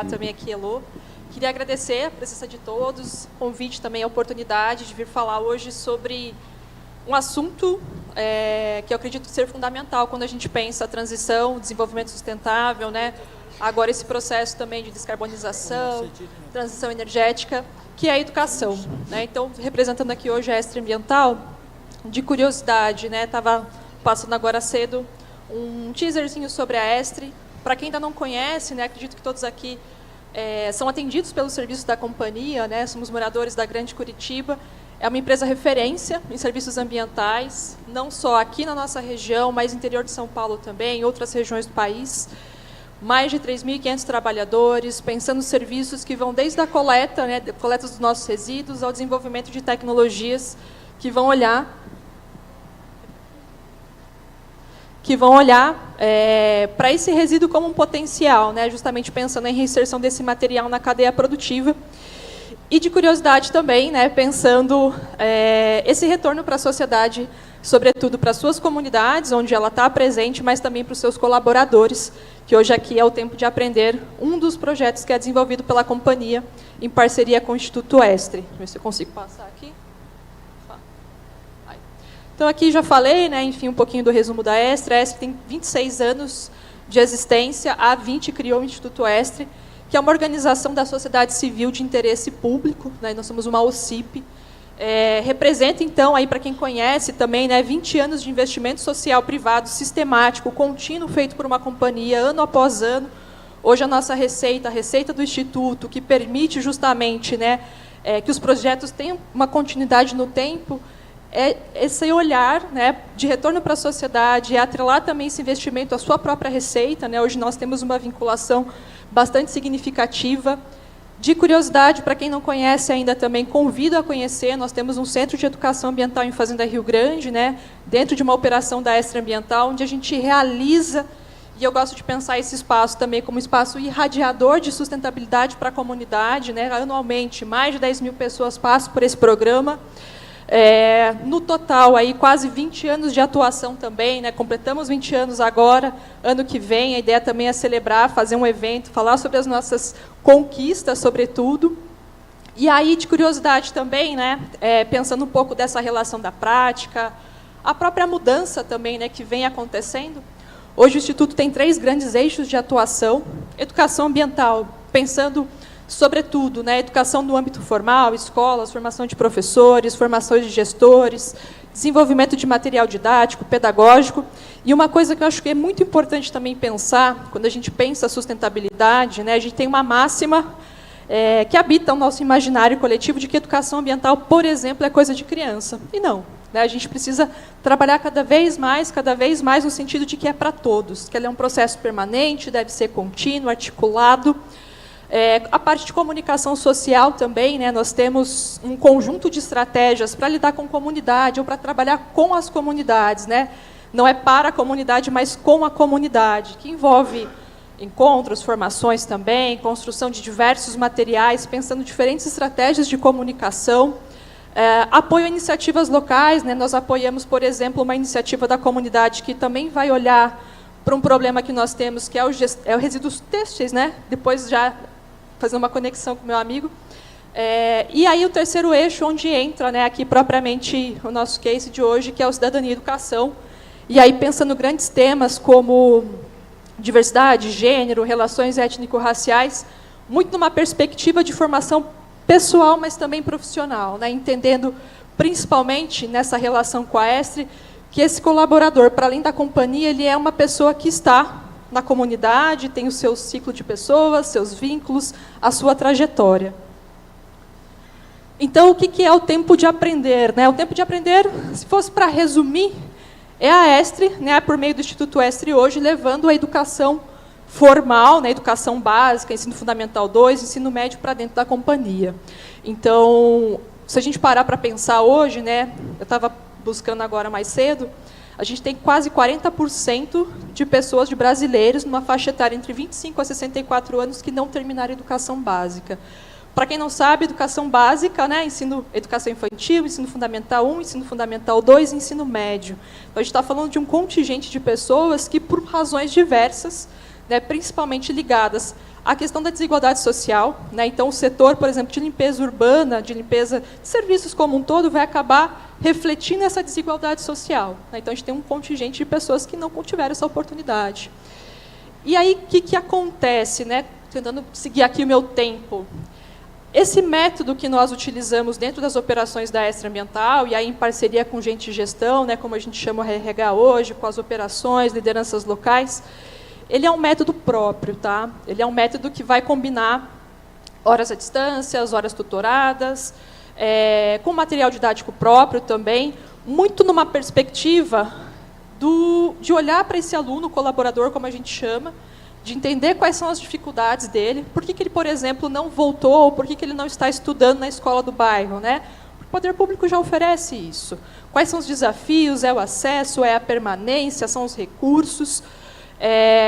obrigada também aqui, Elô. Queria agradecer a presença de todos, convite também, a oportunidade de vir falar hoje sobre um assunto que eu acredito ser fundamental quando a gente pensa a transição, o desenvolvimento sustentável, né? Agora esse processo também de descarbonização, transição energética, que é a educação, né? Então, representando aqui hoje a Estre Ambiental, de curiosidade, né? Estava passando agora cedo um teaserzinho sobre a Estre. Para quem ainda não conhece, né? Acredito que todos aqui são atendidos pelos serviços da companhia, né? Somos moradores da Grande Curitiba. É uma empresa referência em serviços ambientais, não só aqui na nossa região, mas no interior de São Paulo também, em outras regiões do país. Mais de 3.500 trabalhadores, pensando em serviços que vão desde a coleta, né, coleta dos nossos resíduos, ao desenvolvimento de tecnologias que vão olhar para esse resíduo como um potencial, né, justamente pensando em reinserção desse material na cadeia produtiva. E de curiosidade também, né, pensando esse retorno para a sociedade, sobretudo para as suas comunidades, onde ela está presente, mas também para os seus colaboradores, que hoje aqui é o Tempo de Aprender, um dos projetos que é desenvolvido pela companhia, em parceria com o Instituto Estre. Deixa eu ver se eu consigo passar aqui. Então, aqui já falei, né, enfim, um pouquinho do resumo da Estre. A Estre tem 26 anos de existência, há 20 criou o Instituto Estre, que é uma organização da sociedade civil de interesse público, né, nós somos uma OCIP, representa, então, aí para quem conhece também, né, 20 anos de investimento social privado sistemático, contínuo, feito por uma companhia, ano após ano. Hoje a nossa receita, a receita do Instituto, que permite justamente, né, que os projetos tenham uma continuidade no tempo, esse olhar, né, de retorno para a sociedade, atrelar também esse investimento à sua própria receita, né. Hoje nós temos uma vinculação bastante significativa. De curiosidade, para quem não conhece ainda também, convido a conhecer, nós temos um Centro de Educação Ambiental em Fazenda Rio Grande, né, dentro de uma operação da Estre Ambiental, onde a gente realiza, e eu gosto de pensar esse espaço também como um espaço irradiador de sustentabilidade para a comunidade, né, anualmente, mais de 10.000 pessoas passam por esse programa. No total, aí, quase 20 anos de atuação também, né? Completamos 20 anos agora, ano que vem, a ideia também é celebrar, fazer um evento, falar sobre as nossas conquistas, sobretudo. E aí, de curiosidade também, né? Pensando um pouco dessa relação da prática, a própria mudança também, né, que vem acontecendo. Hoje o Instituto tem 3 grandes eixos de atuação: educação ambiental, pensando sobretudo, né, educação no âmbito formal, escolas, formação de professores, formação de gestores, desenvolvimento de material didático, pedagógico. E uma coisa que eu acho que é muito importante também pensar, quando a gente pensa a sustentabilidade, né, a gente tem uma máxima que habita o nosso imaginário coletivo de que educação ambiental, por exemplo, é coisa de criança. E não. Né, a gente precisa trabalhar cada vez mais no sentido de que é para todos, que ela é um processo permanente, deve ser contínuo, articulado. A parte de comunicação social também, né, nós temos um conjunto de estratégias para lidar com comunidade ou para trabalhar com as comunidades, né? Não é para a comunidade, mas com a comunidade, que envolve encontros, formações também, construção de diversos materiais, pensando diferentes estratégias de comunicação, apoio a iniciativas locais, né? Nós apoiamos, por exemplo, uma iniciativa da comunidade que também vai olhar para um problema que nós temos, que é o resíduos têxteis, né? Depois já fazer uma conexão com o meu amigo. E aí o terceiro eixo, onde entra, né, aqui propriamente o nosso case de hoje, que é o cidadania e educação. E aí pensando grandes temas como diversidade, gênero, relações étnico-raciais, muito numa perspectiva de formação pessoal, mas também profissional, né, entendendo principalmente nessa relação com a Estre, que esse colaborador, para além da companhia, ele é uma pessoa que está na comunidade, tem o seu ciclo de pessoas, seus vínculos, a sua trajetória. Então, o que é o tempo de aprender? Né? O tempo de aprender, se fosse para resumir, é a Estre, né, por meio do Instituto Estre hoje, levando a educação formal, né, educação básica, ensino fundamental 2, ensino médio para dentro da companhia. Então, se a gente parar para pensar hoje, né, eu estava buscando agora mais cedo, a gente tem quase 40% de pessoas, de brasileiros, numa faixa etária entre 25 a 64 anos, que não terminaram a educação básica. Para quem não sabe, educação básica, né, educação infantil, ensino fundamental 1, ensino fundamental 2 e ensino médio. Então, a gente está falando de um contingente de pessoas que, por razões diversas, né, principalmente ligadas a questão da desigualdade social, né? Então, o setor, por exemplo, de limpeza urbana, de limpeza de serviços como um todo, vai acabar refletindo essa desigualdade social, né? Então, a gente tem um contingente de pessoas que não tiveram essa oportunidade. E aí, o que acontece, né? Tentando seguir aqui o meu tempo. Esse método que nós utilizamos dentro das operações da Estre Ambiental, e aí em parceria com gente de gestão, né, como a gente chama o RH hoje, com as operações, lideranças locais, ele é um método próprio, tá? Ele é um método que vai combinar horas à distância, as horas tutoradas, com material didático próprio também, muito numa perspectiva de olhar para esse aluno colaborador, como a gente chama, de entender quais são as dificuldades dele, por que ele, por exemplo, não voltou, ou por que ele não está estudando na escola do bairro, né? O poder público já oferece isso. Quais são os desafios? É o acesso, é a permanência, são os recursos.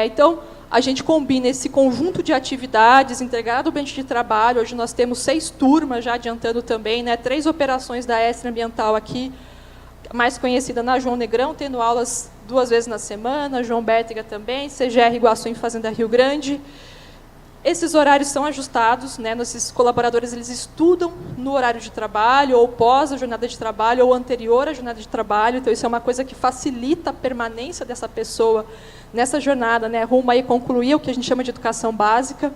Então, a gente combina esse conjunto de atividades integrado ao ambiente de trabalho. Hoje nós temos 6 turmas, já adiantando também, né? 3 operações da Estre Ambiental aqui, mais conhecida na João Negrão, tendo aulas 2 vezes na semana, João Bétega também, CGR Iguaçu em Fazenda Rio Grande. Esses horários são ajustados, né? Esses colaboradores eles estudam no horário de trabalho, ou pós a jornada de trabalho, ou anterior à jornada de trabalho. Então, isso é uma coisa que facilita a permanência dessa pessoa nessa jornada, né? Rumo a concluir o que a gente chama de educação básica.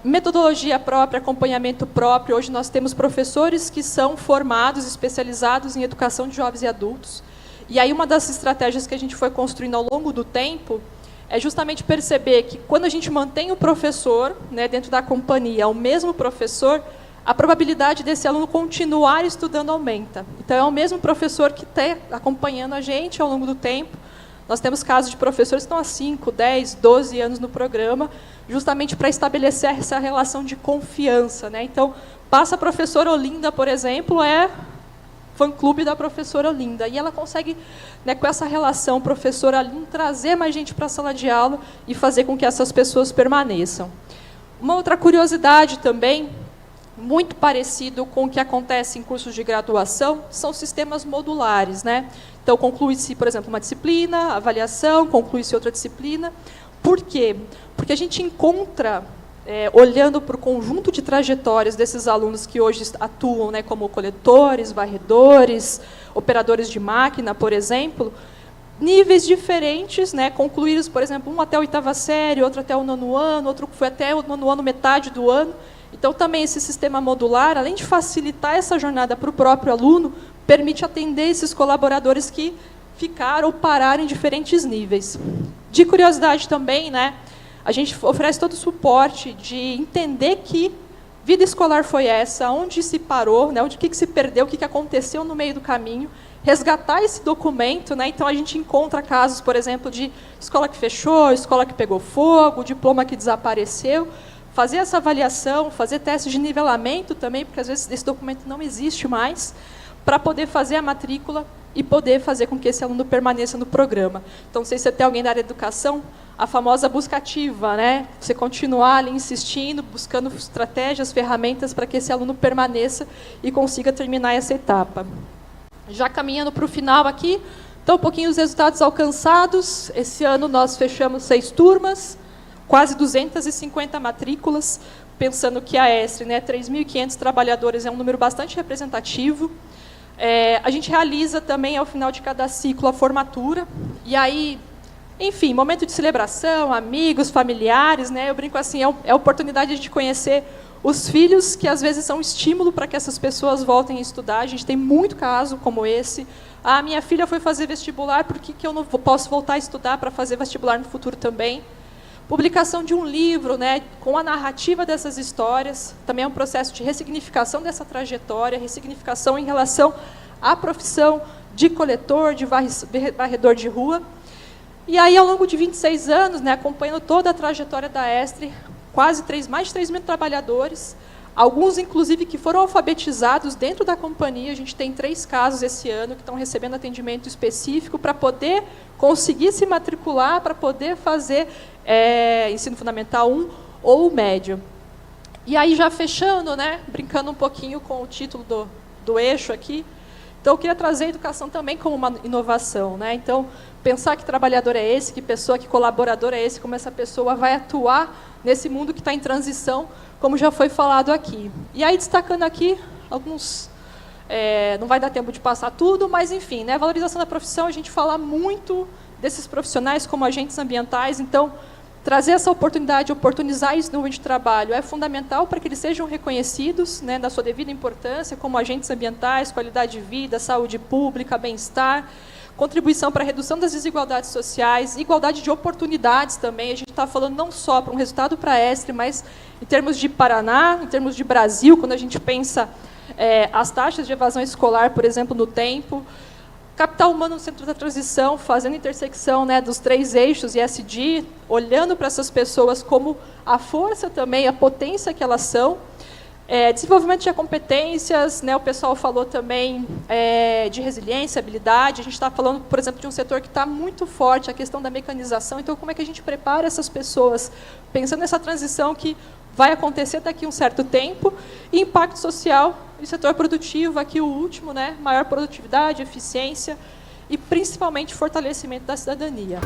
Metodologia própria, acompanhamento próprio. Hoje nós temos professores que são formados, especializados em educação de jovens e adultos. E aí uma das estratégias que a gente foi construindo ao longo do tempo é justamente perceber que quando a gente mantém o professor, né, dentro da companhia, o mesmo professor, a probabilidade desse aluno continuar estudando aumenta. Então, é o mesmo professor que está acompanhando a gente ao longo do tempo. Nós temos casos de professores que estão há 5, 10, 12 anos no programa, justamente para estabelecer essa relação de confiança, né? Então, passa a professora Olinda, por exemplo, é fã-clube da professora Olinda. E ela consegue, né, com essa relação professor-aluno, trazer mais gente para a sala de aula e fazer com que essas pessoas permaneçam. Uma outra curiosidade também, muito parecido com o que acontece em cursos de graduação, são sistemas modulares, né? Então, conclui-se, por exemplo, uma disciplina, avaliação, conclui-se outra disciplina. Por quê? Porque a gente encontra, olhando para o conjunto de trajetórias desses alunos que hoje atuam, né, como coletores, varredores, operadores de máquina, por exemplo, níveis diferentes, né, concluídos, por exemplo, um até a 8ª série, outro até o 9º ano, outro foi até o 9º ano, metade do ano. Então, também esse sistema modular, além de facilitar essa jornada para o próprio aluno, permite atender esses colaboradores que ficaram ou pararam em diferentes níveis. De curiosidade também, né, a gente oferece todo o suporte de entender que vida escolar foi essa, onde se parou, né, o que se perdeu, o que aconteceu no meio do caminho, resgatar esse documento, né? Então, a gente encontra casos, por exemplo, de escola que fechou, escola que pegou fogo, diploma que desapareceu, fazer essa avaliação, fazer testes de nivelamento também, porque às vezes esse documento não existe mais, para poder fazer a matrícula e poder fazer com que esse aluno permaneça no programa. Então, não sei se você tem alguém da área de educação, a famosa busca ativa, né? Você continuar ali insistindo, buscando estratégias, ferramentas para que esse aluno permaneça e consiga terminar essa etapa. Já caminhando para o final aqui, então, um pouquinho os resultados alcançados. Esse ano nós fechamos 6 turmas, quase 250 matrículas, pensando que a Estre, né, 3.500 trabalhadores, é um número bastante representativo. A gente realiza também, ao final de cada ciclo, a formatura. E aí, enfim, momento de celebração, amigos, familiares, né, eu brinco assim, é a oportunidade de conhecer os filhos, que às vezes são estímulo para que essas pessoas voltem a estudar. A gente tem muito caso como esse. Ah, minha filha foi fazer vestibular, por que eu não posso voltar a estudar para fazer vestibular no futuro também? Publicação de um livro, né, com a narrativa dessas histórias, também é um processo de ressignificação dessa trajetória, ressignificação em relação à profissão de coletor, de varredor de rua. E aí, ao longo de 26 anos, né, acompanhando toda a trajetória da Estre, mais de 3.000 trabalhadores, alguns, inclusive, que foram alfabetizados dentro da companhia. A gente tem 3 casos esse ano que estão recebendo atendimento específico para poder conseguir se matricular, para poder fazer ensino fundamental 1 ou médio. E aí, já fechando, né, brincando um pouquinho com o título do eixo aqui, Então, eu queria trazer a educação também como uma inovação, né? Então, pensar que trabalhador é esse, que pessoa, que colaborador é esse, como essa pessoa vai atuar nesse mundo que está em transição, como já foi falado aqui. E aí, destacando aqui alguns... não vai dar tempo de passar tudo, mas, enfim, né, valorização da profissão, a gente fala muito desses profissionais como agentes ambientais, então, trazer essa oportunidade, oportunizar isso no ambiente de trabalho é fundamental para que eles sejam reconhecidos, né, da sua devida importância, como agentes ambientais, qualidade de vida, saúde pública, bem-estar, contribuição para a redução das desigualdades sociais, igualdade de oportunidades também. A gente está falando não só para um resultado para a ESTRE, mas em termos de Paraná, em termos de Brasil, quando a gente pensa as taxas de evasão escolar, por exemplo, no tempo. Capital humano no centro da transição, fazendo intersecção, né, dos 3 eixos ESG, olhando para essas pessoas como a força também, a potência que elas são. Desenvolvimento de competências, né, o pessoal falou também de resiliência, habilidade. A gente está falando, por exemplo, de um setor que está muito forte, a questão da mecanização. Então, como é que a gente prepara essas pessoas, pensando nessa transição que vai acontecer daqui a um certo tempo, e impacto social e setor produtivo, aqui o último, né, maior produtividade, eficiência e, principalmente, fortalecimento da cidadania.